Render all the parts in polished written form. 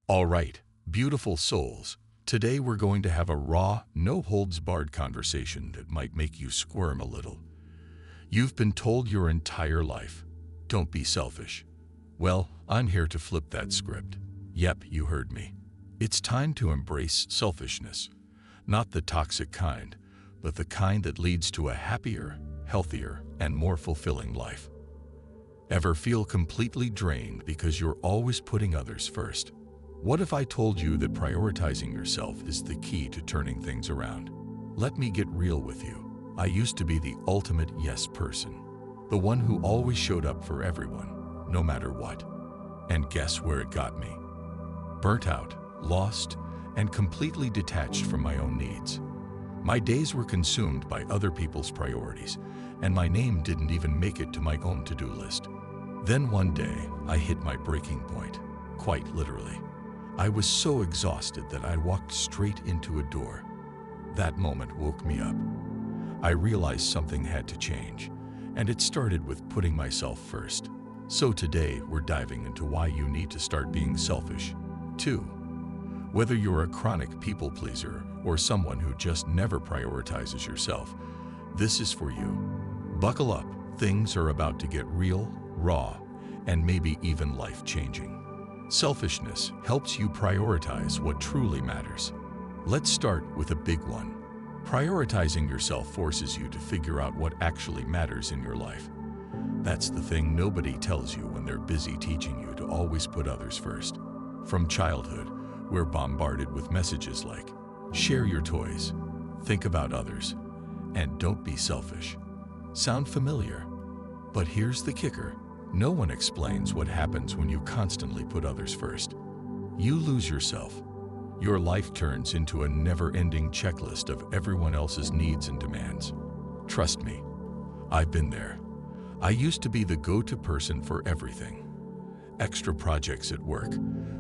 All right, beautiful souls. Today we're going to have a raw, no-holds-barred conversation that might make you squirm a little. You've been told your entire life, don't be selfish. Well, I'm here to flip that script. Yep, you heard me. It's time to embrace selfishness. Not the toxic kind, but the kind that leads to a happier, healthier, and more fulfilling life. Ever feel completely drained because you're always putting others first? What if I told you that prioritizing yourself is the key to turning things around? Let me get real with you. I used to be the ultimate yes person, the one who always showed up for everyone, no matter what. And guess where it got me? Burnt out, lost, and completely detached from my own needs. My days were consumed by other people's priorities, and my name didn't even make it to my own to-do list. Then one day, I hit my breaking point, quite literally. I was so exhausted that I walked straight into a door. That moment woke me up. I realized something had to change, and it started with putting myself first. So today, we're diving into why you need to start being selfish, too. Whether you're a chronic people pleaser or someone who just never prioritizes yourself, this is for you. Buckle up, things are about to get real, raw, and maybe even life-changing. Selfishness helps you prioritize what truly matters. Let's start with a big one. Prioritizing yourself forces you to figure out what actually matters in your life. That's the thing nobody tells you when they're busy teaching you to always put others first. From childhood, we're bombarded with messages like, share your toys, think about others, and don't be selfish. Sound familiar? But here's the kicker. No one explains what happens when you constantly put others first. You lose yourself. Your life turns into a never-ending checklist of everyone else's needs and demands. Trust me, I've been there. I used to be the go-to person for everything. Extra projects at work,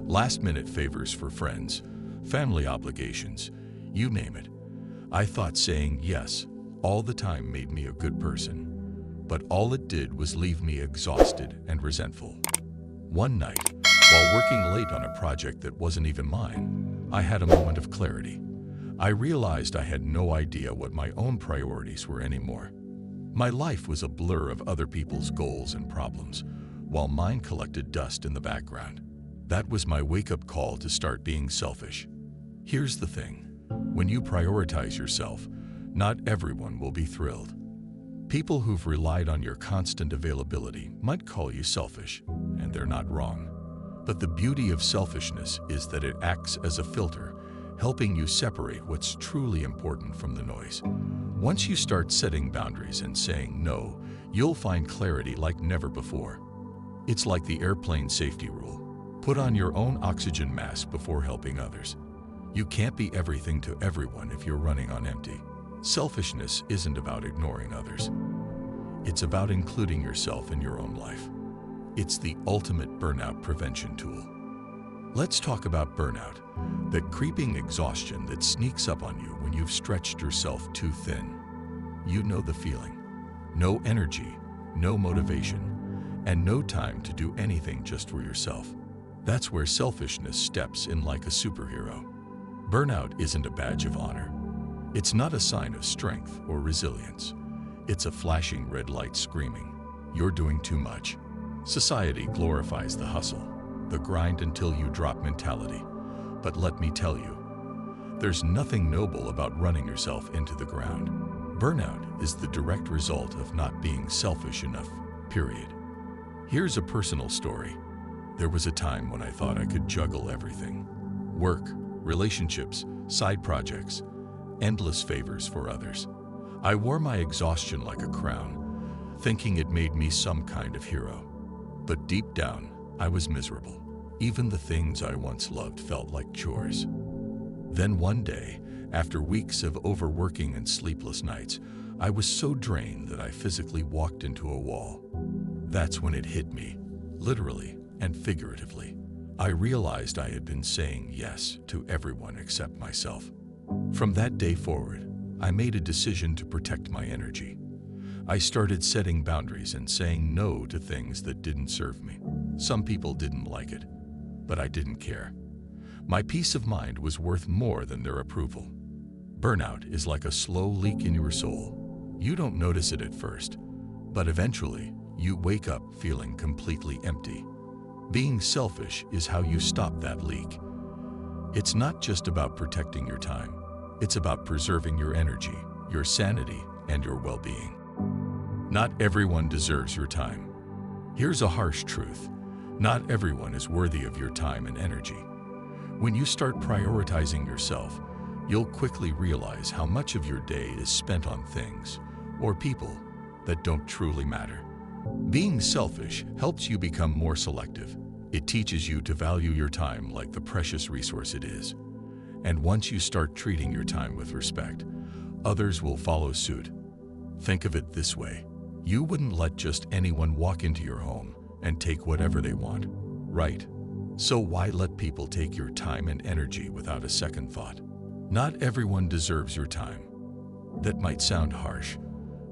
last-minute favors for friends, family obligations, you name it. I thought saying yes all the time made me a good person. But all it did was leave me exhausted and resentful. One night, while working late on a project that wasn't even mine, I had a moment of clarity. I realized I had no idea what my own priorities were anymore. My life was a blur of other people's goals and problems, while mine collected dust in the background. That was my wake-up call to start being selfish. Here's the thing. When you prioritize yourself, not everyone will be thrilled. People who've relied on your constant availability might call you selfish, and they're not wrong. But the beauty of selfishness is that it acts as a filter, helping you separate what's truly important from the noise. Once you start setting boundaries and saying no, you'll find clarity like never before. It's like the airplane safety rule. Put on your own oxygen mask before helping others. You can't be everything to everyone if you're running on empty. Selfishness isn't about ignoring others. It's about including yourself in your own life. It's the ultimate burnout prevention tool. Let's talk about burnout, that creeping exhaustion that sneaks up on you when you've stretched yourself too thin. You know the feeling. No energy, no motivation, and no time to do anything just for yourself. That's where selfishness steps in like a superhero. Burnout isn't a badge of honor. It's not a sign of strength or resilience. It's a flashing red light screaming, you're doing too much. Society glorifies the hustle, the grind until you drop mentality. But let me tell you, there's nothing noble about running yourself into the ground. Burnout is the direct result of not being selfish enough, period. Here's a personal story. There was a time when I thought I could juggle everything. Work, relationships, side projects, endless favors for others. I wore my exhaustion like a crown, thinking it made me some kind of hero. But deep down, I was miserable. Even the things I once loved felt like chores. Then one day, after weeks of overworking and sleepless nights, I was so drained that I physically walked into a wall. That's when it hit me, literally and figuratively. I realized I had been saying yes to everyone except myself. From that day forward, I made a decision to protect my energy. I started setting boundaries and saying no to things that didn't serve me. Some people didn't like it, but I didn't care. My peace of mind was worth more than their approval. Burnout is like a slow leak in your soul. You don't notice it at first, but eventually you wake up feeling completely empty. Being selfish is how you stop that leak. It's not just about protecting your time. It's about preserving your energy, your sanity, and your well-being. Not everyone deserves your time. Here's a harsh truth. Not everyone is worthy of your time and energy. When you start prioritizing yourself, you'll quickly realize how much of your day is spent on things or people that don't truly matter. Being selfish helps you become more selective. It teaches you to value your time like the precious resource it is. And once you start treating your time with respect, others will follow suit. Think of it this way. You wouldn't let just anyone walk into your home and take whatever they want, right? So why let people take your time and energy without a second thought? Not everyone deserves your time. That might sound harsh,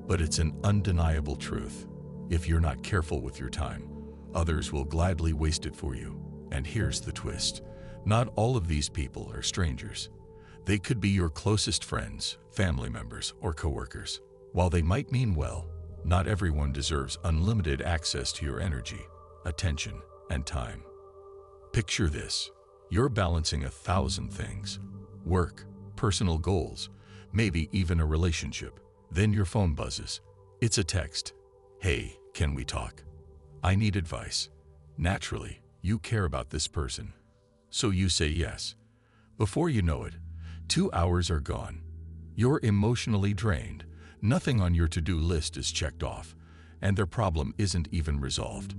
but it's an undeniable truth. If you're not careful with your time, others will gladly waste it for you. And here's the twist. Not all of these people are strangers. They could be your closest friends, family members, or coworkers. While they might mean well, not everyone deserves unlimited access to your energy, attention, and time. Picture this. You're balancing 1,000 things. Work, personal goals, maybe even a relationship. Then your phone buzzes. It's a text. Hey, can we talk? I need advice. Naturally, you care about this person. So you say yes. Before you know it, 2 hours are gone. You're emotionally drained. Nothing on your to-do list is checked off, and their problem isn't even resolved.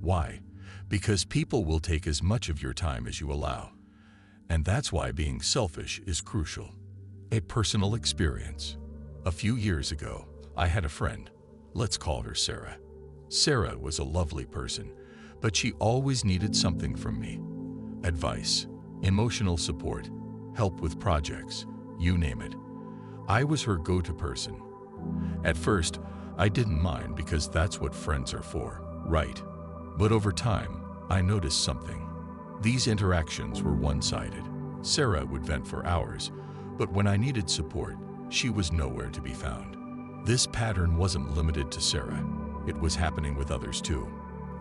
Why? Because people will take as much of your time as you allow. And that's why being selfish is crucial. A personal experience. A few years ago, I had a friend. Let's call her Sarah. Sarah was a lovely person, but she always needed something from me. Advice, emotional support, help with projects, you name it. I was her go-to person. At first, I didn't mind because that's what friends are for, right? But over time, I noticed something. These interactions were one-sided. Sarah would vent for hours, but when I needed support, she was nowhere to be found. This pattern wasn't limited to Sarah. It was happening with others too.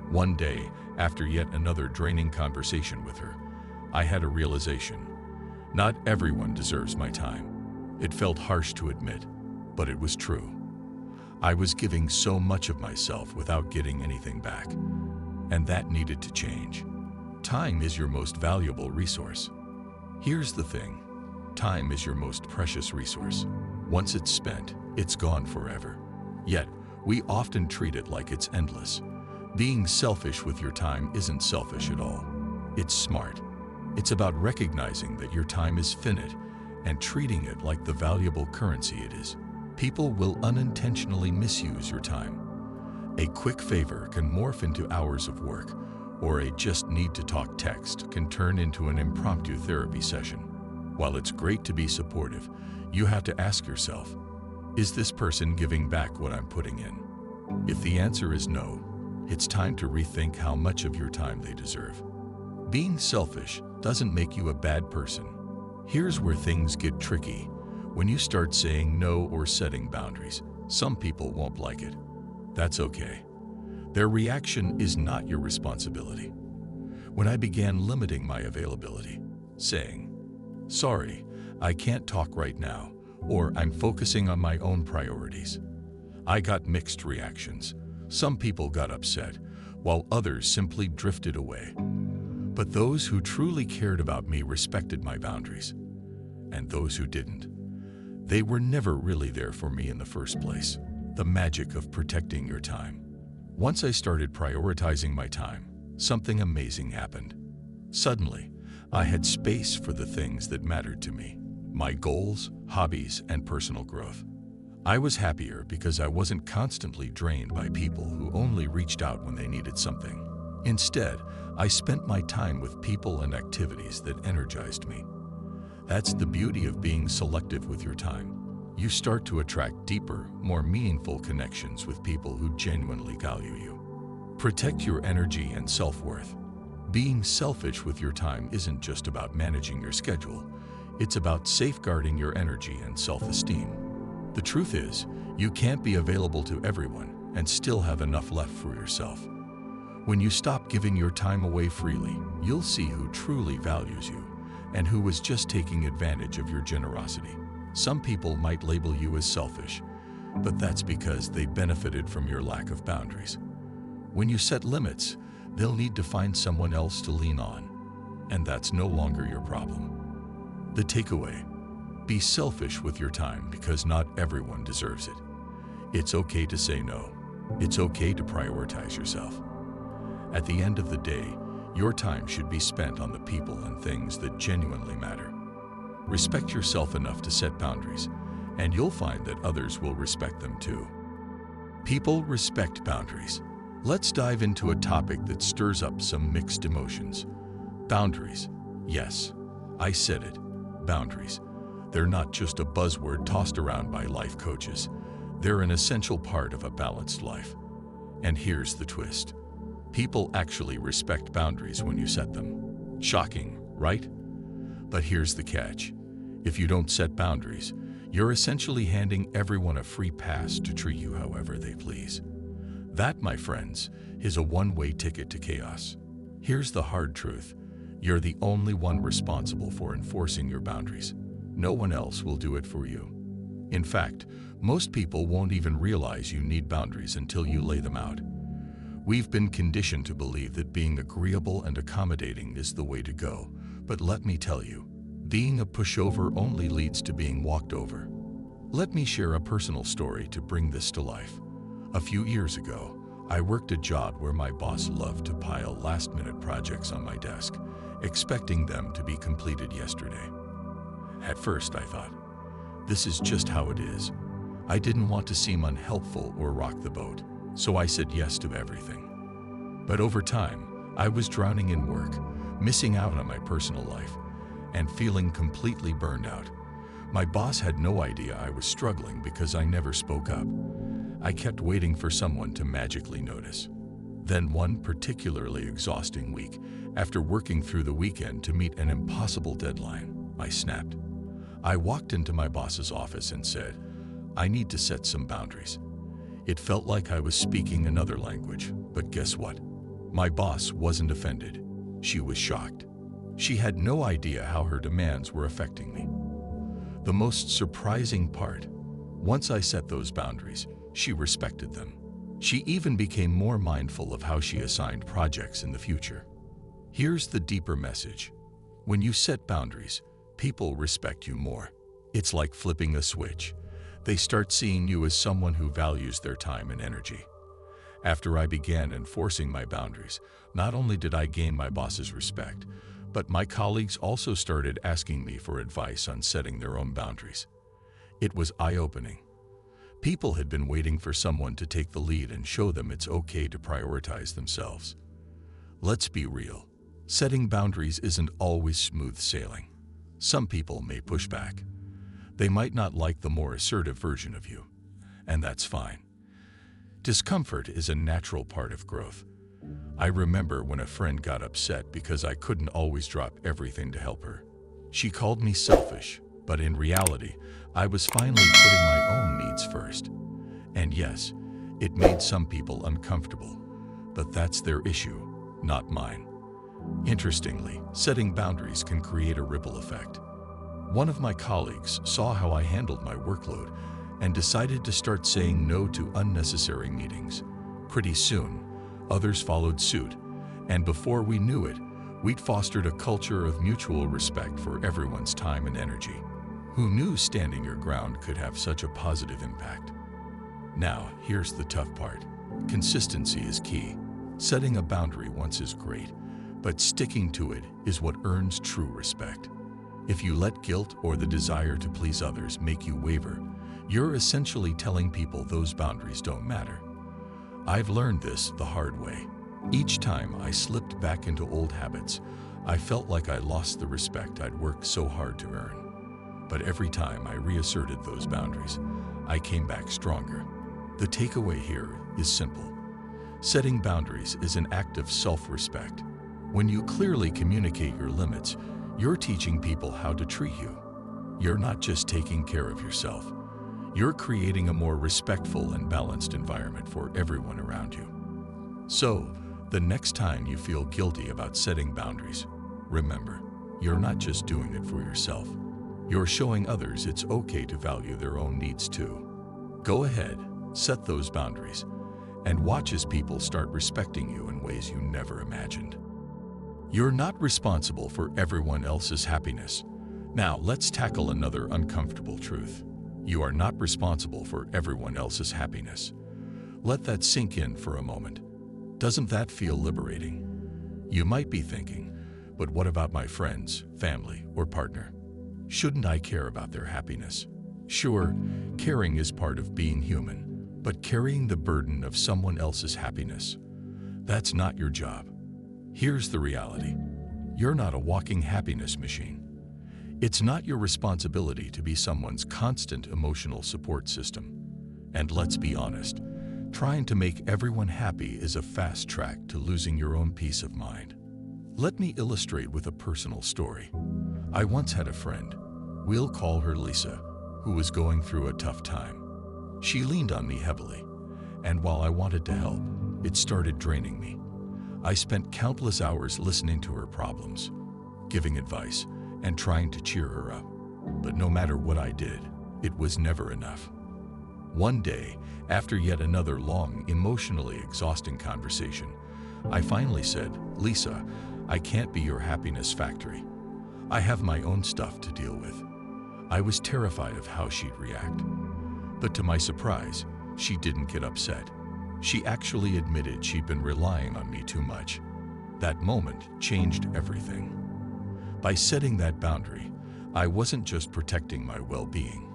One day, after yet another draining conversation with her, I had a realization. Not everyone deserves my time. It felt harsh to admit, but it was true. I was giving so much of myself without getting anything back, and that needed to change. Time is your most valuable resource. Here's the thing. Time is your most precious resource. Once it's spent, it's gone forever. Yet, we often treat it like it's endless. Being selfish with your time isn't selfish at all. It's smart. It's about recognizing that your time is finite and treating it like the valuable currency it is. People will unintentionally misuse your time. A quick favor can morph into hours of work, or a just need to talk text can turn into an impromptu therapy session. While it's great to be supportive, you have to ask yourself, is this person giving back what I'm putting in? If the answer is no, it's time to rethink how much of your time they deserve. Being selfish doesn't make you a bad person. Here's where things get tricky. When you start saying no or setting boundaries, some people won't like it. That's okay. Their reaction is not your responsibility. When I began limiting my availability, saying, "Sorry, I can't talk right now," or "I'm focusing on my own priorities," I got mixed reactions. Some people got upset, while others simply drifted away. But those who truly cared about me respected my boundaries. And those who didn't, they were never really there for me in the first place. The magic of protecting your time. Once I started prioritizing my time, something amazing happened. Suddenly, I had space for the things that mattered to me, my goals, hobbies, and personal growth. I was happier because I wasn't constantly drained by people who only reached out when they needed something. Instead, I spent my time with people and activities that energized me. That's the beauty of being selective with your time. You start to attract deeper, more meaningful connections with people who genuinely value you. Protect your energy and self-worth. Being selfish with your time isn't just about managing your schedule. It's about safeguarding your energy and self-esteem. The truth is, you can't be available to everyone and still have enough left for yourself. When you stop giving your time away freely, you'll see who truly values you and who was just taking advantage of your generosity. Some people might label you as selfish, but that's because they benefited from your lack of boundaries. When you set limits, they'll need to find someone else to lean on, and that's no longer your problem. The takeaway: be selfish with your time because not everyone deserves it. It's okay to say no. It's okay to prioritize yourself. At the end of the day, your time should be spent on the people and things that genuinely matter. Respect yourself enough to set boundaries, and you'll find that others will respect them too. People respect boundaries. Let's dive into a topic that stirs up some mixed emotions. Boundaries. Yes, I said it. Boundaries. They're not just a buzzword tossed around by life coaches. They're an essential part of a balanced life. And here's the twist. People actually respect boundaries when you set them. Shocking, right? But here's the catch. If you don't set boundaries, you're essentially handing everyone a free pass to treat you however they please. That, my friends, is a one-way ticket to chaos. Here's the hard truth. You're the only one responsible for enforcing your boundaries. No one else will do it for you. In fact, most people won't even realize you need boundaries until you lay them out. We've been conditioned to believe that being agreeable and accommodating is the way to go, but let me tell you, being a pushover only leads to being walked over. Let me share a personal story to bring this to life. A few years ago, I worked a job where my boss loved to pile last-minute projects on my desk, expecting them to be completed yesterday. At first, I thought, this is just how it is. I didn't want to seem unhelpful or rock the boat, so I said yes to everything. But over time, I was drowning in work, missing out on my personal life, and feeling completely burned out. My boss had no idea I was struggling because I never spoke up. I kept waiting for someone to magically notice. Then one particularly exhausting week, after working through the weekend to meet an impossible deadline, I snapped. I walked into my boss's office and said, I need to set some boundaries. It felt like I was speaking another language, but guess what? My boss wasn't offended. She was shocked. She had no idea how her demands were affecting me. The most surprising part, once I set those boundaries, she respected them. She even became more mindful of how she assigned projects in the future. Here's the deeper message. When you set boundaries, people respect you more. It's like flipping a switch. They start seeing you as someone who values their time and energy. After I began enforcing my boundaries, not only did I gain my boss's respect, but my colleagues also started asking me for advice on setting their own boundaries. It was eye-opening. People had been waiting for someone to take the lead and show them it's okay to prioritize themselves. Let's be real. Setting boundaries isn't always smooth sailing. Some people may push back. They might not like the more assertive version of you, and that's fine. Discomfort is a natural part of growth. I remember when a friend got upset because I couldn't always drop everything to help her. She called me selfish, but in reality, I was finally putting my own needs first. And yes, it made some people uncomfortable, but that's their issue, not mine. Interestingly, setting boundaries can create a ripple effect. One of my colleagues saw how I handled my workload and decided to start saying no to unnecessary meetings. Pretty soon, others followed suit, and before we knew it, we'd fostered a culture of mutual respect for everyone's time and energy. Who knew standing your ground could have such a positive impact? Now, here's the tough part. Consistency is key. Setting a boundary once is great, but sticking to it is what earns true respect. If you let guilt or the desire to please others make you waver, you're essentially telling people those boundaries don't matter. I've learned this the hard way. Each time I slipped back into old habits, I felt like I lost the respect I'd worked so hard to earn. But every time I reasserted those boundaries, I came back stronger. The takeaway here is simple. Setting boundaries is an act of self-respect. When you clearly communicate your limits, you're teaching people how to treat you. You're not just taking care of yourself. You're creating a more respectful and balanced environment for everyone around you. So, the next time you feel guilty about setting boundaries, remember, you're not just doing it for yourself. You're showing others it's okay to value their own needs too. Go ahead, set those boundaries, and watch as people start respecting you in ways you never imagined. You're not responsible for everyone else's happiness. Now, let's tackle another uncomfortable truth. You are not responsible for everyone else's happiness. Let that sink in for a moment. Doesn't that feel liberating? You might be thinking, but what about my friends, family, or partner? Shouldn't I care about their happiness? Sure, caring is part of being human, but carrying the burden of someone else's happiness, that's not your job. Here's the reality. You're not a walking happiness machine. It's not your responsibility to be someone's constant emotional support system. And let's be honest, trying to make everyone happy is a fast track to losing your own peace of mind. Let me illustrate with a personal story. I once had a friend, we'll call her Lisa, who was going through a tough time. She leaned on me heavily, and while I wanted to help, it started draining me. I spent countless hours listening to her problems, giving advice, and trying to cheer her up. But no matter what I did, it was never enough. One day, after yet another long, emotionally exhausting conversation, I finally said, "Lisa, I can't be your happiness factory. I have my own stuff to deal with." I was terrified of how she'd react. But to my surprise, she didn't get upset. She actually admitted she'd been relying on me too much. That moment changed everything. By setting that boundary, I wasn't just protecting my well-being.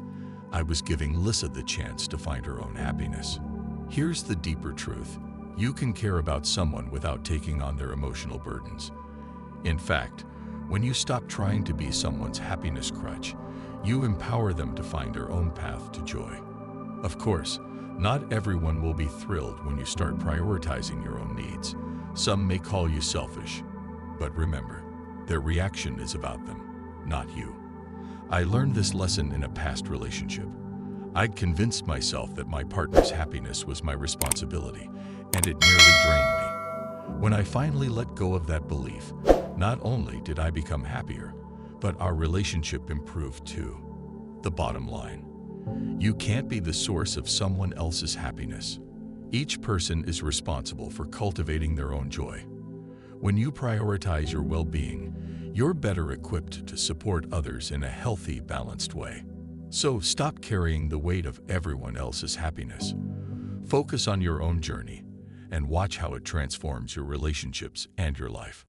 I was giving Lisa the chance to find her own happiness. Here's the deeper truth. You can care about someone without taking on their emotional burdens. In fact, when you stop trying to be someone's happiness crutch, you empower them to find their own path to joy. Of course, not everyone will be thrilled when you start prioritizing your own needs. Some may call you selfish, but remember, their reaction is about them, not you. I learned this lesson in a past relationship. I'd convinced myself that my partner's happiness was my responsibility, and it nearly drained me. When I finally let go of that belief, not only did I become happier, but our relationship improved too. The bottom line: you can't be the source of someone else's happiness. Each person is responsible for cultivating their own joy. When you prioritize your well-being, you're better equipped to support others in a healthy, balanced way. So stop carrying the weight of everyone else's happiness. Focus on your own journey and watch how it transforms your relationships and your life.